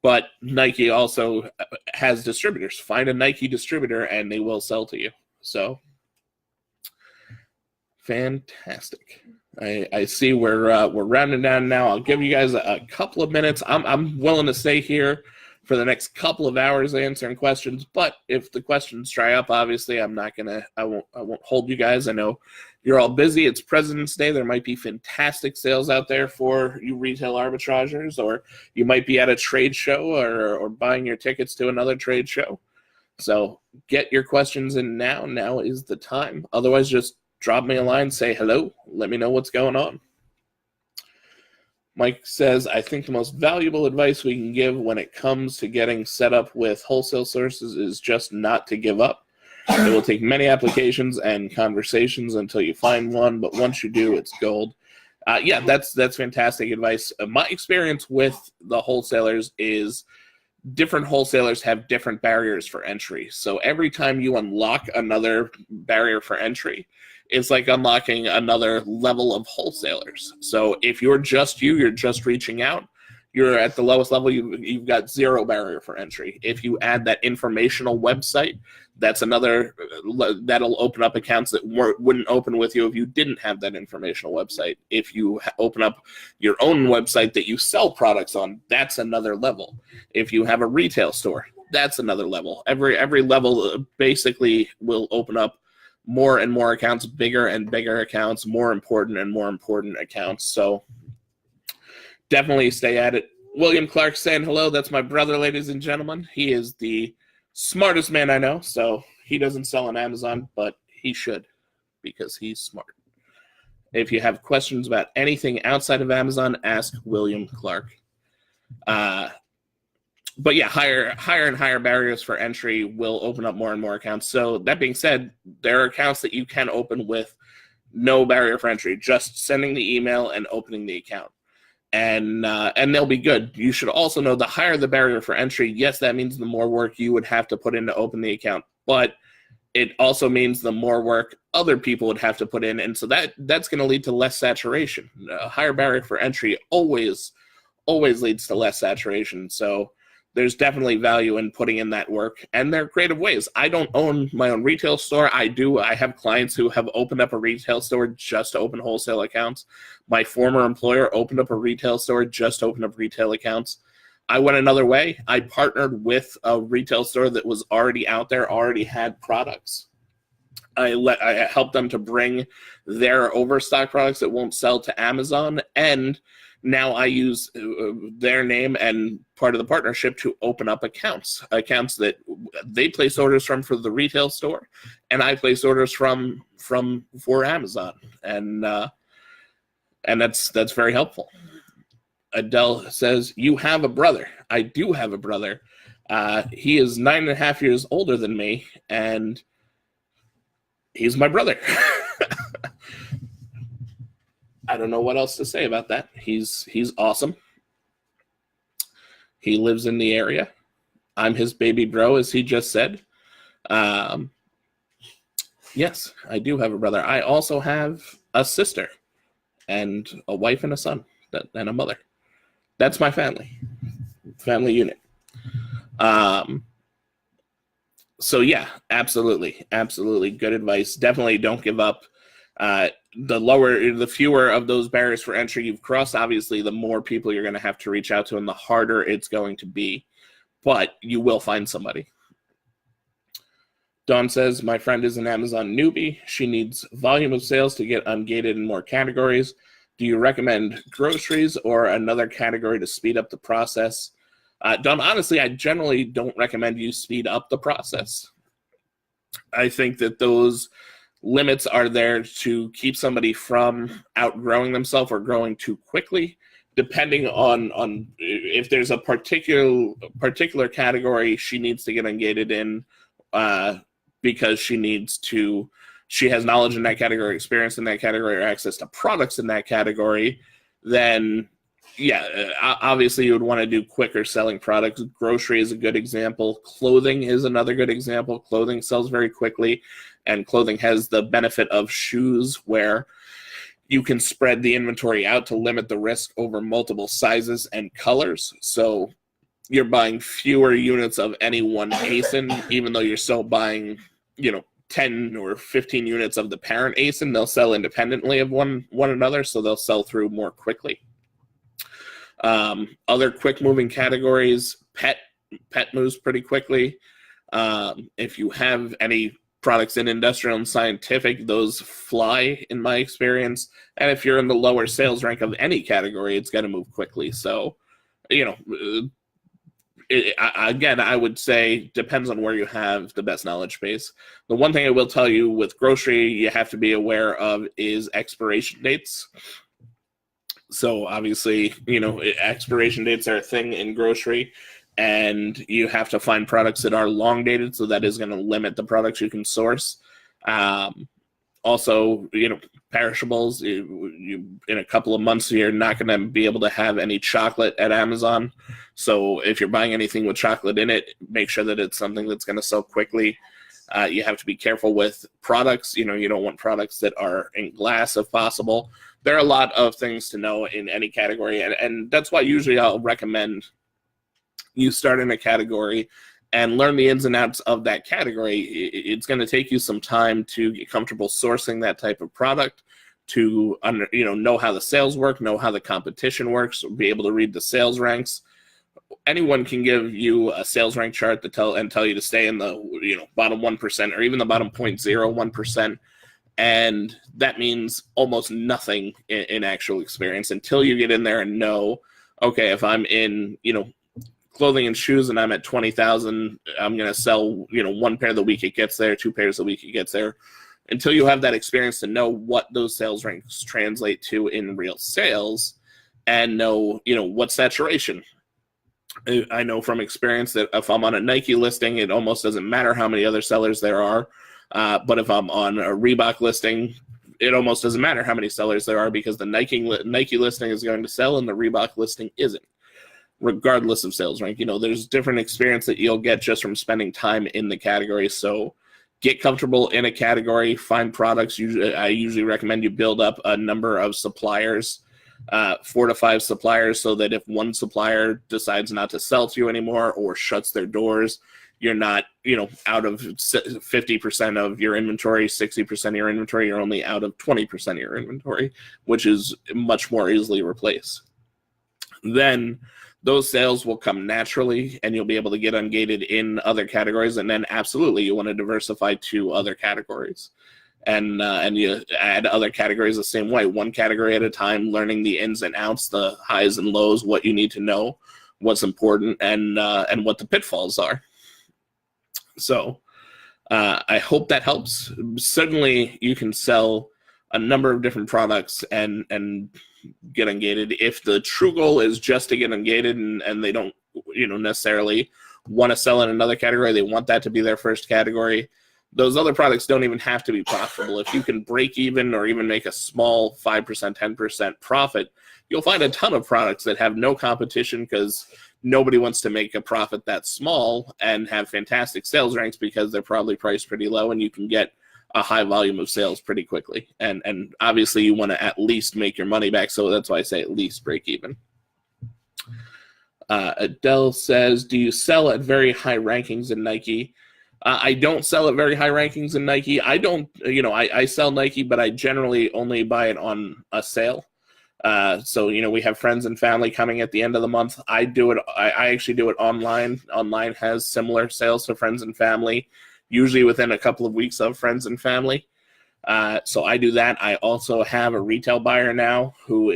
[SPEAKER 1] But Nike also has distributors. Find a Nike distributor and they will sell to you. So fantastic. I see we're rounding down now. I'll give you guys a couple of minutes. I'm willing to stay here for the next couple of hours answering questions, but if the questions dry up, obviously I won't hold you guys. I know you're all busy. It's President's Day. There might be fantastic sales out there for you retail arbitragers, or you might be at a trade show or buying your tickets to another trade show. So get your questions in now. Now is the time. Otherwise, just drop me a line, say hello, let me know what's going on. Mike says, I think the most valuable advice we can give when it comes to getting set up with wholesale sources is just not to give up. It will take many applications and conversations until you find one, but once you do, it's gold. Yeah, that's fantastic advice. My experience with the wholesalers is different wholesalers have different barriers for entry. So every time you unlock another barrier for entry, it's like unlocking another level of wholesalers. So if you're just you're just reaching out, you're at the lowest level, you've got 0 barrier for entry. If you add that informational website, that's another, that'll open up accounts that wouldn't open with you if you didn't have that informational website. If you open up your own website that you sell products on, that's another level. If you have a retail store, that's another level. Every level basically will open up more and more accounts, bigger and bigger accounts, more important and more important accounts. So definitely stay at it. William Clark saying hello. That's my brother, ladies and gentlemen. He is the smartest man I know. So he doesn't sell on Amazon, but he should because he's smart. If you have questions about anything outside of Amazon, ask William Clark. But yeah, higher and higher barriers for entry will open up more and more accounts. So that being said, there are accounts that you can open with no barrier for entry, just sending the email and opening the account. And they'll be good. You should also know the higher the barrier for entry, yes, that means the more work you would have to put in to open the account. But it also means the more work other people would have to put in. And so that's going to lead to less saturation. A higher barrier for entry always leads to less saturation. So there's definitely value in putting in that work, and there are creative ways. I don't own my own retail store. I have clients who have opened up a retail store just to open wholesale accounts. My former employer opened up a retail store just to open up retail accounts. I went another way. I partnered with a retail store that was already out there, already had products. I helped them to bring their overstock products that won't sell to Amazon, and now I use their name and part of the partnership to open up accounts that they place orders from for the retail store, and I place orders for Amazon, and that's very helpful. Adele says, "You have a brother." I do have a brother. He is 9.5 years older than me, and he's my brother. I don't know what else to say about that. He's awesome. He lives in the area. I'm his baby bro, as he just said. Yes, I do have a brother. I also have a sister and a wife and a son and a mother. That's my family unit. So yeah, absolutely good advice. Definitely don't give up. The fewer of those barriers for entry you've crossed, obviously, the more people you're going to have to reach out to, and the harder it's going to be. But you will find somebody. Dawn says, "My friend is an Amazon newbie. She needs volume of sales to get ungated in more categories. Do you recommend groceries or another category to speed up the process?" Dawn, honestly, I generally don't recommend you speed up the process. I think that those limits are there to keep somebody from outgrowing themselves or growing too quickly, depending on if there's a particular category she needs to get ungated in because she has knowledge in that category, experience in that category, or access to products in that category, then yeah, obviously you would want to do quicker selling products. Grocery is a good example. Clothing is another good example. Clothing sells very quickly, and clothing has the benefit of shoes where you can spread the inventory out to limit the risk over multiple sizes and colors. So you're buying fewer units of any one ASIN, even though you're still buying, 10 or 15 units of the parent ASIN. They'll sell independently of one another, so they'll sell through more quickly. Other quick moving categories, pet moves pretty quickly. If you have any products in industrial and scientific, those fly in my experience. And if you're in the lower sales rank of any category, it's going to move quickly. So, again, I would say depends on where you have the best knowledge base. The one thing I will tell you with grocery you have to be aware of is expiration dates. So obviously, expiration dates are a thing in grocery, and you have to find products that are long dated, so that is going to limit the products you can source. Also, perishables, you in a couple of months, you're not going to be able to have any chocolate at Amazon. So if you're buying anything with chocolate in it, make sure that it's something that's going to sell quickly. You have to be careful with products. You don't want products that are in glass if possible. There are a lot of things to know in any category, and that's why usually I'll recommend you start in a category and learn the ins and outs of that category. It's going to take you some time to get comfortable sourcing that type of product, to know how the sales work, know how the competition works, be able to read the sales ranks. Anyone can give you a sales rank chart to tell you to stay in the bottom 1% or even the bottom 0.01%. And that means almost nothing in actual experience until you get in there and know, okay, if I'm in, clothing and shoes and I'm at 20,000, I'm going to sell, one pair the week it gets there, 2 pairs the week it gets there. Until you have that experience to know what those sales ranks translate to in real sales and know, what saturation. I know from experience that if I'm on a Nike listing, it almost doesn't matter how many other sellers there are. But if I'm on a Reebok listing, it almost doesn't matter how many sellers there are, because the Nike listing is going to sell and the Reebok listing isn't, regardless of sales rank. There's different experience that you'll get just from spending time in the category. So get comfortable in a category, find products. I usually recommend you build up a number of suppliers, 4 to 5 suppliers, so that if one supplier decides not to sell to you anymore or shuts their doors, you're not, out of 50% of your inventory, 60% of your inventory, you're only out of 20% of your inventory, which is much more easily replaced. Then those sales will come naturally, and you'll be able to get ungated in other categories. And then absolutely, you want to diversify to other categories, and you add other categories the same way, one category at a time, learning the ins and outs, the highs and lows, what you need to know, what's important, and what the pitfalls are. So I hope that helps. Certainly, you can sell a number of different products and get ungated. If the true goal is just to get ungated and they don't necessarily want to sell in another category, they want that to be their first category, those other products don't even have to be profitable. If you can break even or even make a small 5%, 10% profit, you'll find a ton of products that have no competition because nobody wants to make a profit that small and have fantastic sales ranks because they're probably priced pretty low, and you can get a high volume of sales pretty quickly. And obviously you want to at least make your money back, so that's why I say at least break even. Adele says, do you sell at very high rankings in Nike? I don't sell at very high rankings in Nike. I don't, I sell Nike, but I generally only buy it on a sale. So, we have friends and family coming at the end of the month. I actually do it online. Online has similar sales to friends and family, usually within a couple of weeks of friends and family. So I do that. I also have a retail buyer now who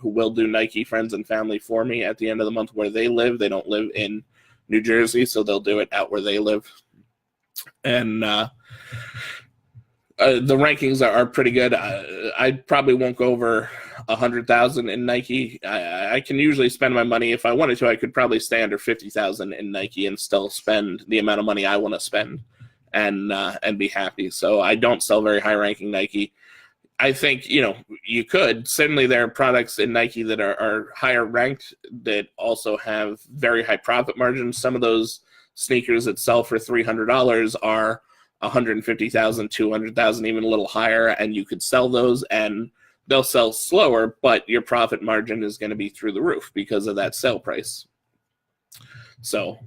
[SPEAKER 1] will do Nike friends and family for me at the end of the month where they live. They don't live in New Jersey, so they'll do it out where they live. And the rankings are pretty good. I probably won't go over 100,000 in Nike. I can usually spend my money. If I wanted to, I could probably stay under 50,000 in Nike and still spend the amount of money I want to spend and be happy. So I don't sell very high ranking Nike. I think, you could. Certainly there are products in Nike that are higher ranked that also have very high profit margins. Some of those sneakers that sell for $300 are 150,000, 200,000, even a little higher, and you could sell those and they'll sell slower, but your profit margin is going to be through the roof because of that sale price. So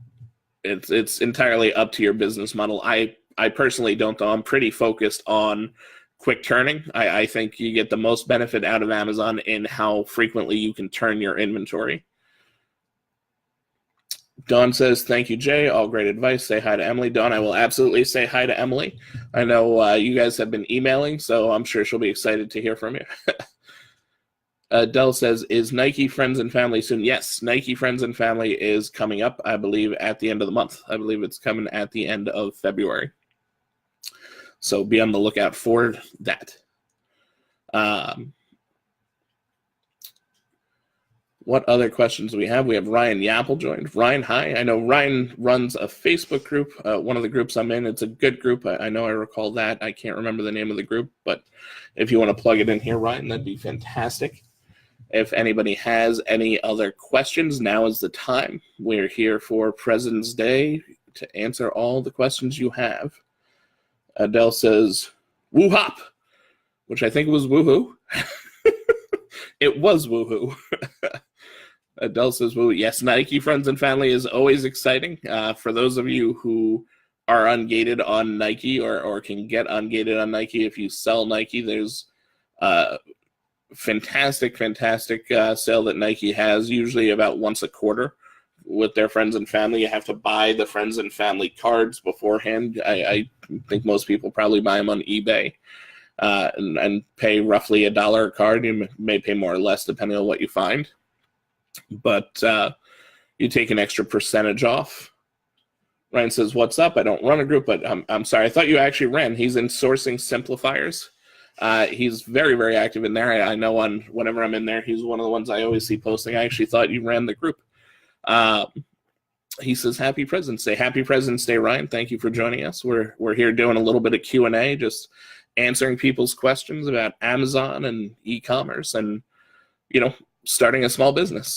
[SPEAKER 1] it's entirely up to your business model. I personally don't, though. I'm pretty focused on quick turning. I think you get the most benefit out of Amazon in how frequently you can turn your inventory. Dawn says, thank you, Jay. All great advice. Say hi to Emily. Dawn, I will absolutely say hi to Emily. I know you guys have been emailing, so I'm sure she'll be excited to hear from you. Dell says, is Nike Friends and Family soon? Yes, Nike Friends and Family is coming up, I believe, at the end of the month. I believe it's coming at the end of February. So be on the lookout for that. What other questions do we have? We have Ryan Yapple joined. Ryan, hi. I know Ryan runs a Facebook group, one of the groups I'm in. It's a good group. I know I recall that. I can't remember the name of the group, but if you want to plug it in here, Ryan, that'd be fantastic. If anybody has any other questions, now is the time. We're here for President's Day to answer all the questions you have. Adele says, woo hop, which I think was woohoo. It was woohoo. Adele says, woo. Yes, Nike Friends and Family is always exciting. For those of you who are ungated on Nike or can get ungated on Nike, if you sell Nike, there's fantastic sale that Nike has, usually about once a quarter with their friends and family. You have to buy the friends and family cards beforehand. I think most people probably buy them on eBay and pay roughly $1 a card. You may pay more or less depending on what you find, but you take an extra percentage off. Ryan says, what's up? I don't run a group, but I'm sorry. I thought you actually ran. He's in Sourcing Simplifiers. He's very active in there. I know whenever I'm in there, he's one of the ones I always see posting. I actually thought you ran the group. He says, happy President's Day. Happy President's Day, Ryan. Thank you for joining us. We're here doing a little bit of Q&A, just answering people's questions about Amazon and e-commerce and, starting a small business.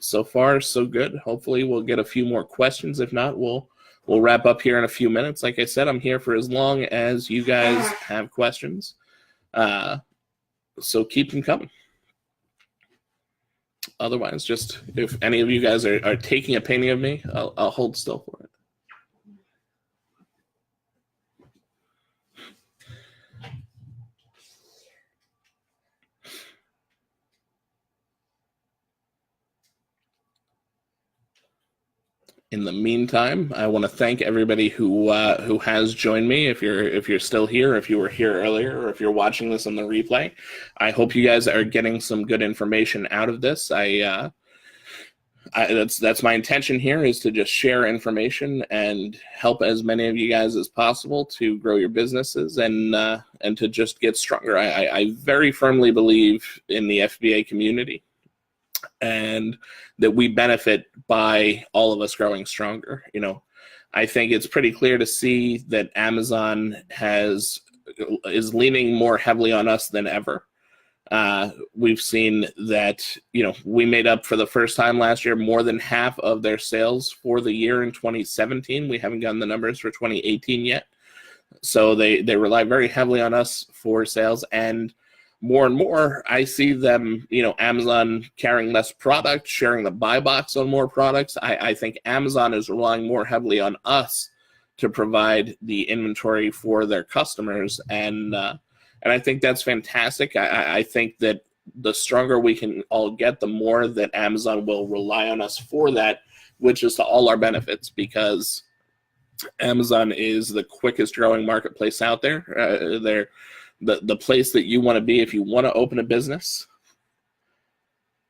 [SPEAKER 1] So far, so good. Hopefully we'll get a few more questions. If not, we'll wrap up here in a few minutes. Like I said, I'm here for as long as you guys have questions. So keep them coming. Otherwise, just if any of you guys are taking a painting of me, I'll hold still for it. In the meantime, I want to thank everybody who has joined me. If you're still here, if you were here earlier, or if you're watching this on the replay, I hope you guys are getting some good information out of this. That's my intention here, is to just share information and help as many of you guys as possible to grow your businesses and to just get stronger. I very firmly believe in the FBA community, and that we benefit by all of us growing stronger. I think it's pretty clear to see that Amazon is leaning more heavily on us than ever. We've seen that, we made up for the first time last year more than half of their sales for the year in 2017. We haven't gotten the numbers for 2018 yet. So they rely very heavily on us for sales, and more, I see them, Amazon carrying less product, sharing the buy box on more products. I think Amazon is relying more heavily on us to provide the inventory for their customers, and I think that's fantastic. I think that the stronger we can all get, the more that Amazon will rely on us for that, which is to all our benefits, because Amazon is the quickest growing marketplace out there. They're the place that you want to be if you want to open a business.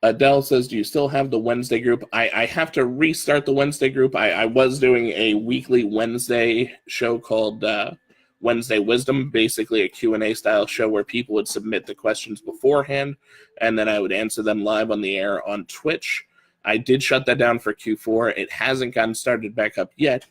[SPEAKER 1] Adele says, do you still have the Wednesday group? I have to restart the Wednesday group. I was doing a weekly Wednesday show called Wednesday Wisdom, basically a Q&A style show where people would submit the questions beforehand, and then I would answer them live on the air on Twitch. I did shut that down for Q4. It hasn't gotten started back up yet.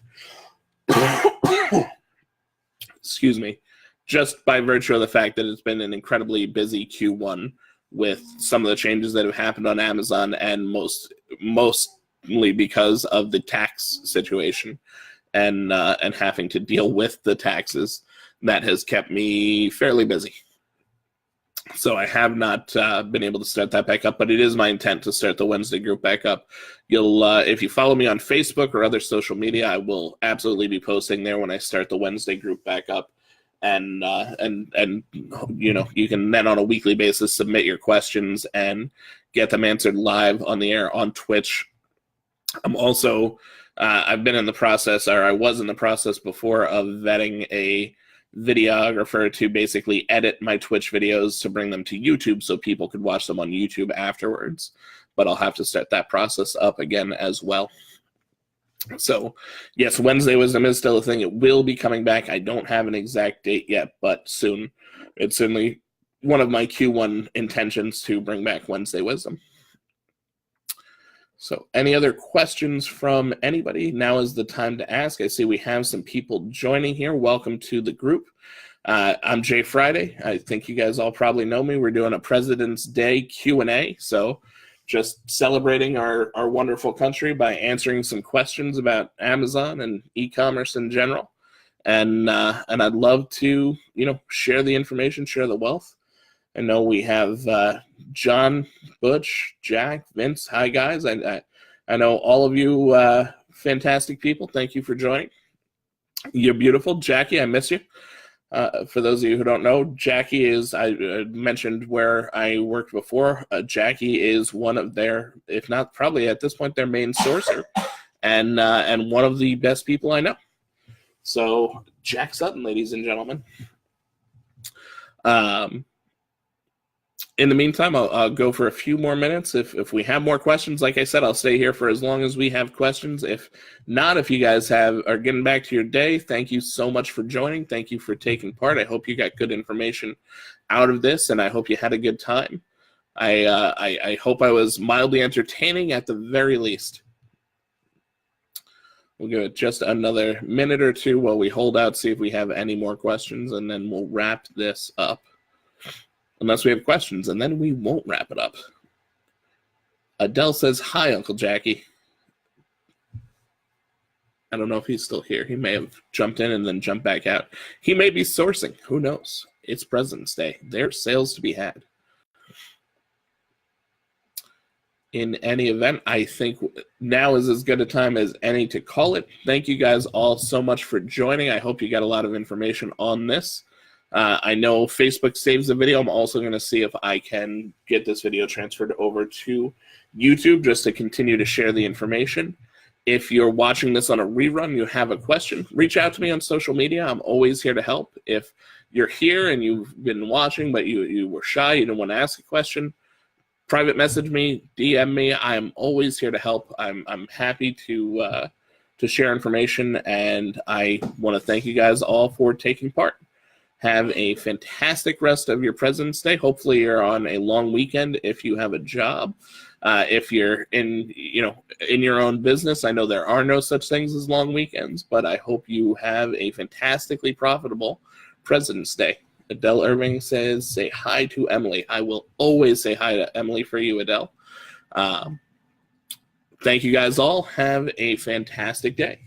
[SPEAKER 1] Excuse me. Just by virtue of the fact that it's been an incredibly busy Q1 with some of the changes that have happened on Amazon, and mostly because of the tax situation and having to deal with the taxes. That has kept me fairly busy. So I have not been able to start that back up, but it is my intent to start the Wednesday group back up. You'll, if you follow me on Facebook or other social media, I will absolutely be posting there when I start the Wednesday group back up. And you can then on a weekly basis submit your questions and get them answered live on the air on Twitch. I'm also, I've been in the process, or I was in the process before, of vetting a videographer to basically edit my Twitch videos to bring them to YouTube so people could watch them on YouTube afterwards. But I'll have to start that process up again as well. So, yes, Wednesday Wisdom is still a thing. It will be coming back. I don't have an exact date yet, but soon. It's certainly one of my Q1 intentions to bring back Wednesday Wisdom. So, any other questions from anybody? Now is the time to ask. I see we have some people joining here. Welcome to the group. I'm Jay Friday. I think you guys all probably know me. We're doing a President's Day Q&A, so just celebrating our wonderful country by answering some questions about Amazon and e-commerce in general. And I'd love to, share the information, share the wealth. I know we have John, Butch, Jack, Vince. Hi, guys. I know all of you fantastic people. Thank you for joining. You're beautiful. Jackie, I miss you. For those of you who don't know, Jackie is, I mentioned where I worked before. Jackie is one of their, if not probably at this point, their main sourcer, and one of the best people I know. So Jack Sutton, ladies and gentlemen. In the meantime, I'll go for a few more minutes. If we have more questions, like I said, I'll stay here for as long as we have questions. If not, if you guys are getting back to your day, thank you so much for joining. Thank you for taking part. I hope you got good information out of this, and I hope you had a good time. I hope I was mildly entertaining at the very least. We'll give it just another minute or two while we hold out, see if we have any more questions, and then we'll wrap this up. Unless we have questions, and then we won't wrap it up. Adele says, hi, Uncle Jackie. I don't know if he's still here. He may have jumped in and then jumped back out. He may be sourcing. Who knows? It's President's Day. There's sales to be had. In any event, I think now is as good a time as any to call it. Thank you guys all so much for joining. I hope you got a lot of information on this. I know Facebook saves the video. I'm also going to see if I can get this video transferred over to YouTube just to continue to share the information. If you're watching this on a rerun, you have a question, reach out to me on social media. I'm always here to help. If you're here and you've been watching, but you were shy, you didn't want to ask a question, private message me, DM me. I'm always here to help. I'm happy to share information, and I want to thank you guys all for taking part. Have a fantastic rest of your President's Day. Hopefully you're on a long weekend if you have a job. If you're in your own business, I know there are no such things as long weekends, but I hope you have a fantastically profitable President's Day. Adele Irving says, say hi to Emily. I will always say hi to Emily for you, Adele. Thank you guys all. Have a fantastic day.